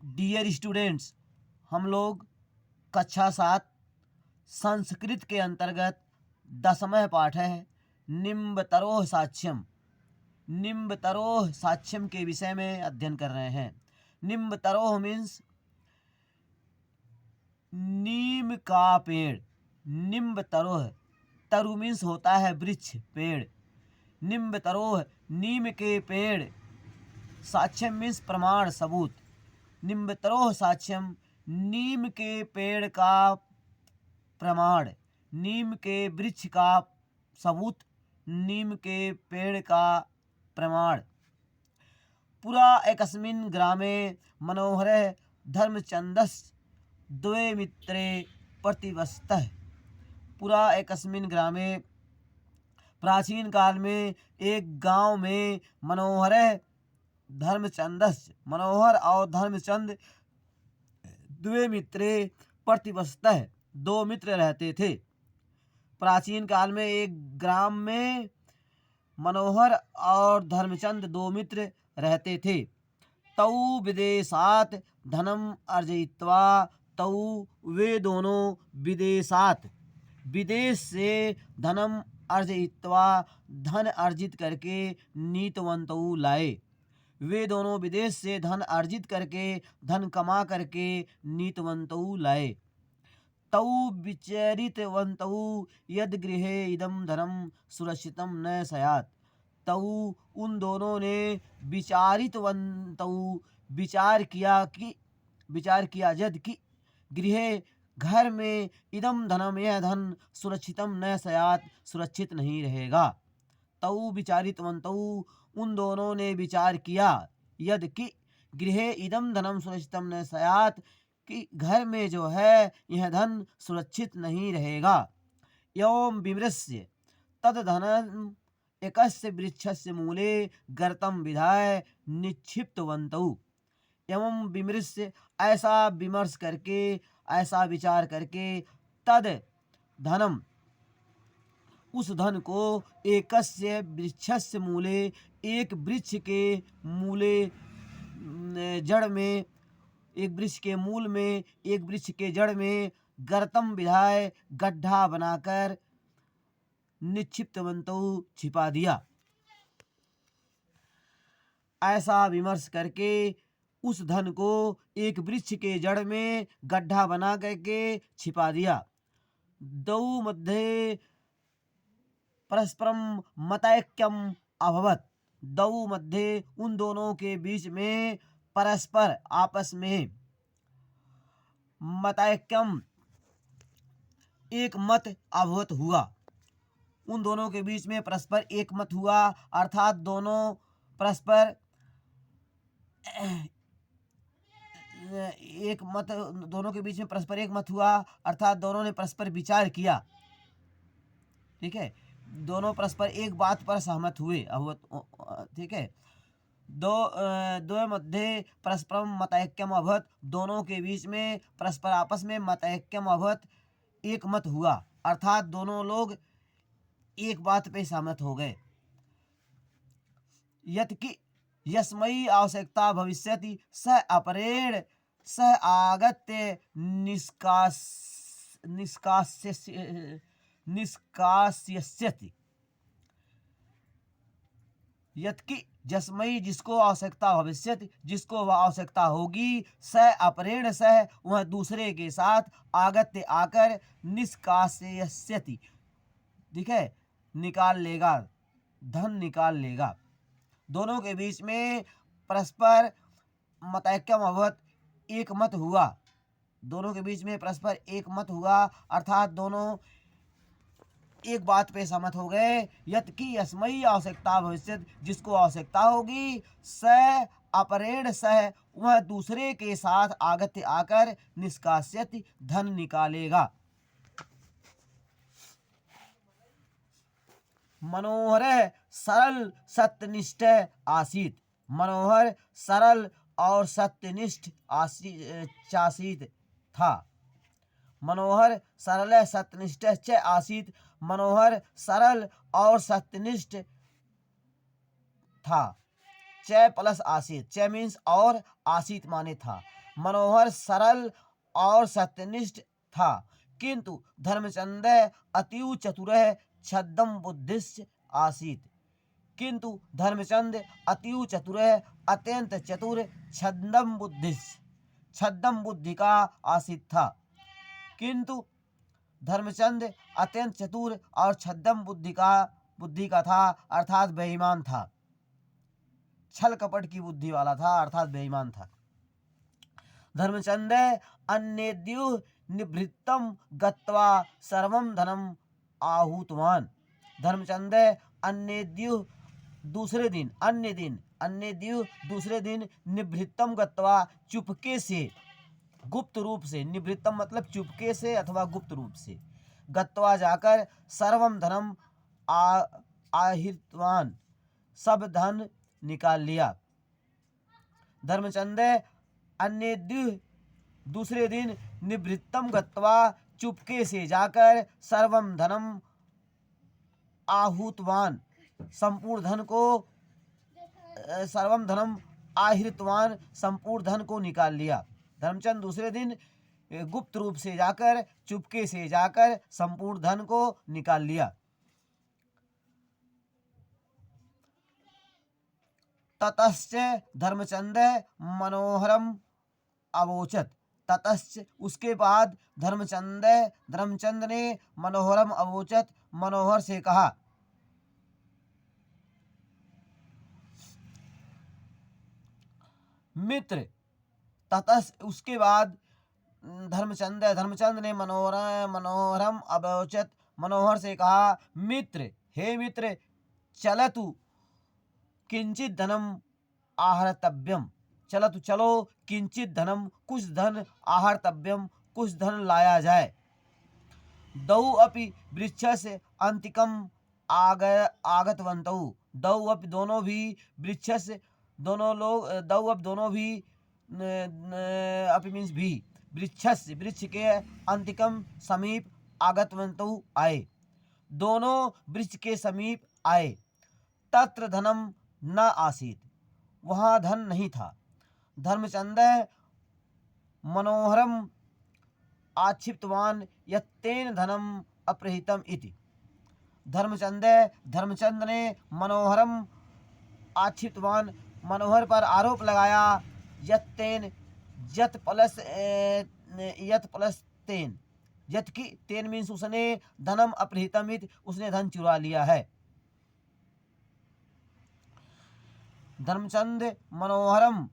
Dear students, हम लोग कक्षा 7 संस्कृत के अंतर्गत 10वां पाठ है निम्बतरोः साक्ष्यम। निम्बतरोः साक्ष्यम के विषय में अध्ययन कर रहे हैं। निम्बतरोः मीन्स नीम का पेड़। निम्बतरोः, तरु मीन्स होता है वृक्ष, पेड़। निम्बतरोः नीम के पेड़, साक्ष्यम मीन्स प्रमाण, सबूत। निम्बतरोः साक्ष्यम नीम के पेड़ का प्रमाण, नीम के वृक्ष का सबूत, नीम के पेड़ का प्रमाण। पुरा एकस्मिन् ग्रामे मनोहरः धर्मचन्दस्य द्वे मित्रे प्रतिवस्तः। पुरा एकस्मिन् ग्रामे, प्राचीन काल में एक गांव में मनोहरः धर्मचंदस्य, मनोहर और धर्मचंद द्वे मित्रे प्रतिवस्तः, दो मित्र रहते थे। प्राचीन काल में एक ग्राम में मनोहर और धर्मचंद दो मित्र रहते थे। तौ विदेशात धनम अर्जयित्वा, तौ वे दोनों विदेशात, विदेश से धनम अर्जयित्वा, धन अर्जित करके नीतवन्तौ लाए। वे दोनों विदेश से धन अर्जित करके, धन कमा करके नीतवन्तौ लाए। तौ विचरितवन्तौ यद गृहे इदं धनम सुरक्षितम न स्यात्। तौ उन दोनों ने विचारितवन्तौ, विचार किया यद कि गृहे घर में इदम धनम, यह धन सुरक्षितम न स्यात्, सुरक्षित नहीं रहेगा। तौ विचारितवन्तौ उन दोनों ने विचार किया, यद कि गृहे इदम धनम सुरक्षितम न स्यात्, कि घर में जो है यह धन सुरक्षित नहीं रहेगा। एवं विमृश्य तद धनम एकस्य वृक्षस्य मूले गर्तं विधाय निक्षिप्तवन्तौ। एवं विमृश्य, ऐसा विमर्श करके, ऐसा विचार करके, तद धनम, उस धन को, एकस्य वृक्षस्य मूले, एक वृक्ष के मूले, जड़ में, एक वृक्ष के मूल में, एक वृक्ष के जड़ में, गर्तम विधाय, गड्ढा बनाकर, निक्षिप्तवन्तौ, छिपा दिया। ऐसा विमर्श करके उस धन को एक वृक्ष के जड़ में गड्ढा बना करके छिपा दिया। दौ मध्ये परस्परम मतैक्यम अभवत। दौ मध्ये, उन दोनों के बीच में, परस्पर, आपस में, मतैक्यम, एक मत अभवत हुआ। उन दोनों के बीच में परस्पर एक मत हुआ, अर्थात दोनों परस्पर एक मत, दोनों के बीच में परस्पर एक मत हुआ, अर्थात दोनों ने परस्पर विचार किया। ठीक है, दोनों परस्पर एक बात पर सहमत हुए। ठीक है, दो मध्ये परस्परम मतैक्यम अभवत, दोनों के बीच में परस्पर आपस में मतैक्यम अभवत, एक मत हुआ, अर्थात दोनों लोग एक बात पे सहमत हो गए। यत् कि यस्मै आवश्यकता भविष्यति स अपरेण सह आगत्य निष्कास्यति। यत् कि जस्मै, जिसको आवश्यकता भविष्यति, जिसको वह आवश्यकता होगी, स अपरेण, सह वह दूसरे के साथ, आगत्य आकर, निष्कास्यति, ठीक है, निकाल लेगा, धन निकाल लेगा। दोनों के बीच में परस्पर मतैक्यम अभवत, एक मत हुआ। दोनों के बीच में परस्पर एक मत हुआ, अर्थात दोनों एक बात पे सहमत हो गए। यत् कि यस्मै आवश्यकता भविष्यति, जिसको आवश्यकता होगी, स अपरेण, सह वह दूसरे के साथ, आगत्य आकर, निष्कास्यति, धन निकालेगा। मनोहर सरल सत्यनिष्ठ आसीत। मनोहर सरल और सत्यनिष्ठ आसीत था। मनोहर सरल सत्यनिष्ठ च आसीत, मनोहर सरल और सत्यनिष्ठ था। च प्लस आसीत, च मीन्स और, आसीत माने था। मनोहर सरल और सत्यनिष्ठ था, किंतु धर्मचंद अतीव चतुर छद्म बुद्धिश्च आसीत्। किंतु धर्मचंद अतीव चतुर अत्यंत चतुर छद्म बुद्धि का आसीत था। किंतु धर्मचंद अत्यंत चतुर और छद्म बुद्धि का था, अर्थात बेईमान था। छल कपट की बुद्धि वाला था, अर्थात बेईमान था। धर्मचंद अन्येद्युः निभृत्तं गत्वा सर्वं धनम आहूतवान्। धर्मचंद अन्येद्युः दूसरे दिन निभृत्तम गत्वा चुपके से, गुप्त रूप से, निभृत्तम मतलब चुपके से अथवा गुप्त रूप से, गत्वा जाकर सर्वम धनम आहितवान सब धन निकाल लिया। धर्मचंद अन्येद्युः दूसरे दिन निभृत्तम गत्वा चुपके से जाकर सर्वम धनम आहूतवान संपूर्ण धन को, सर्वम धनम आहितवान संपूर्ण धन को निकाल लिया। धर्मचंद दूसरे दिन गुप्त रूप से जाकर, चुपके से जाकर संपूर्ण धन को निकाल लिया। ततश्च धर्मचंद मनोहरम अवोचत। ततश्च उसके बाद धर्मचंद ने मनोहरम अवोचत मनोहर से कहा। मित्र, ततः उसके बाद धर्मचंद ने मनोहरम अवोचत मनोहर से कहा, मित्र, हे मित्र, चलतु किंचित धनम आहर्तव्यम। चलो किंचित धनम कुछ धन, आहर्तव्यम कुछ धन लाया जाए। दौ अपि वृक्षस्य अंतिकम आगतवन्तौ। दौ अपि दोनों भी वृक्षस्य दोनों लोग, दौ अपि दोनों भी अपि मीन्स भी, वृक्ष के अंतिकम समीप आगतवन्तौ आए, दोनों वृक्ष के समीप आए। तत्र धनम न आसीत, वहाँ धन नहीं था। धर्मचंद मनोहरम आक्षिप्तवान यत्तेन धनम अपहृतम इति। धर्मचंद ने मनोहरम आक्षिप्तवान मनोहर पर आरोप लगाया, यत्तेन यत प्लस तेन, यत की तेन मीन्स उसने, धनम अपहृतम इति उसने धन चुरा लिया है। धर्मचंद मनोहरम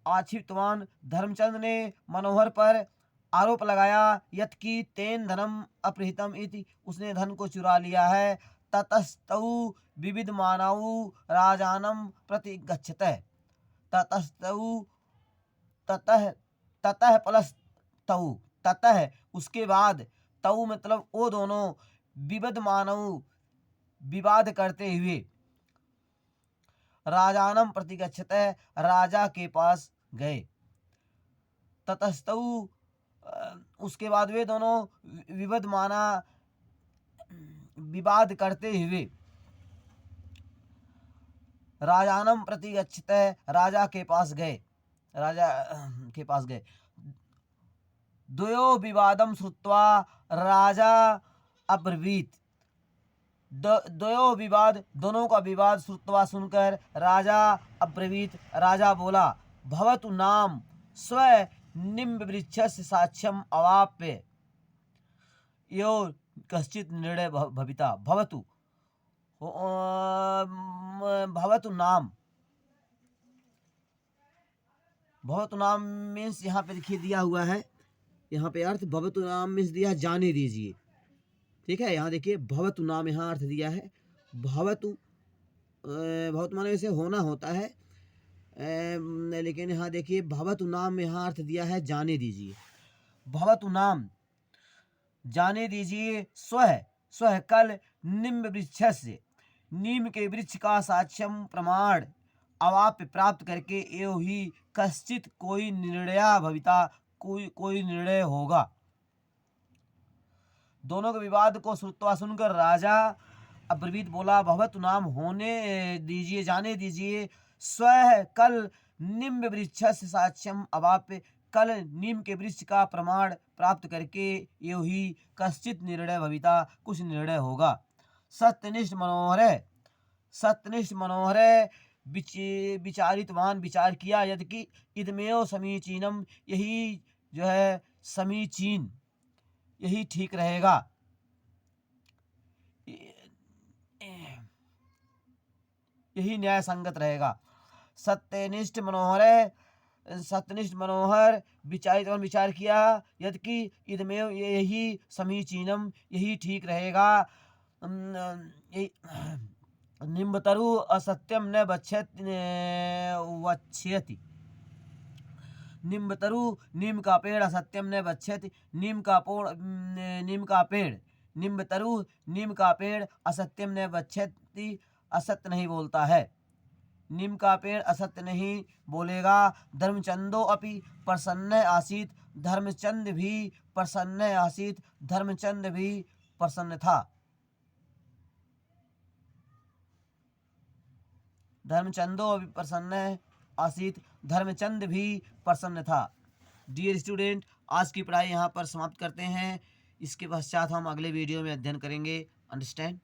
आक्षिप्तवान, धर्मचंद ने मनोहर पर आरोप लगाया, यत की तेन धनम अपहृतम इति उसने धन को चुरा लिया है। ततस्तौ विविधमानौ राजानम प्रति गच्छतः। ततः प्लस तौ, ततः उसके बाद, तौ मतलब वो दोनों, विविधमानौ विवाद करते हुए, राजानम प्रति गच्छतः राजा के पास गए। ततस्तौ उसके बाद वे दोनों विविधमाना विवाद करते हुए, राजानम प्रति गच्छतः राजा के पास गए। द्वयो विवादम श्रुत्वा राजा अब्रवीत। द्वयो विवाद, दोनों का विवाद, श्रुत्वा सुनकर, राजा अब्रवीत, राजा बोला, भवतु नाम स्व निम्ब वृक्षस्य साक्ष्यम अवाप्य यो कश्चित निर्णय भविता। भवतु नाम मीन्स यहाँ पे देखिए दिया हुआ है, यहाँ पे अर्थ भवतु नाम मीन्स दिया जाने दीजिए, ठीक है। यहाँ देखिए भवतु नाम यहाँ अर्थ दिया है। भवतु माने वैसे होना होता है, लेकिन यहाँ देखिए भवतु नाम यहाँ अर्थ दिया है जाने दीजिए। भवतु नाम जाने दीजिए, स्व कल निम्ब वृक्षस्य, नीम के वृक्ष का साक्ष्यम प्रमाण अवाप्य प्राप्त करके, एवं ही कश्चित कोई निर्णय भविता, कोई निर्णय होगा। दोनों के विवाद को श्रुत्वा सुनकर राजा अब्रवीत बोला, भवतु नाम होने दीजिए, जाने दीजिए, स्व कल निम्ब वृक्षस्य साक्ष्यम अवाप्य, कल नीम के वृक्ष का प्रमाण प्राप्त करके यो ही कश्चित निर्णय भविता, कुछ निर्णय होगा। सत्यनिष्ठ मनोहर है, सत्यनिष्ठ मनोहर है, विचारितवान विचार किया, यदि इदमेव समीचीनम, यही जो है समीचीन, यही ठीक रहेगा, यही न्याय संगत रहेगा। सत्यनिष्ठ मनोहर है, सत्यनिष्ठ मनोहर, विचारित और विचार किया, यदि इदमेव, यही समीचीनम, यही ठीक रहेगा। निम्बतरु असत्यम न वक्ष्यति, निम्बतरु नीम का पेड़ असत्यम न वक्ष्यति, नीम का पेड़, निम्बतरु नीम का पेड़ असत्यम न वक्ष्यति, असत्य नहीं बोलता है, नीम का पेड़ असत्य नहीं बोलेगा। धर्मचंदो अपि प्रसन्न आसीत, धर्मचंद भी प्रसन्न आसीत, धर्मचंद भी प्रसन्न था, धर्मचंदो अपि प्रसन्न आसीत, धर्मचंद भी प्रसन्न था। डियर स्टूडेंट, आज की पढ़ाई यहाँ पर समाप्त करते हैं। इसके पश्चात हम अगले वीडियो में अध्ययन करेंगे। अंडरस्टैंड।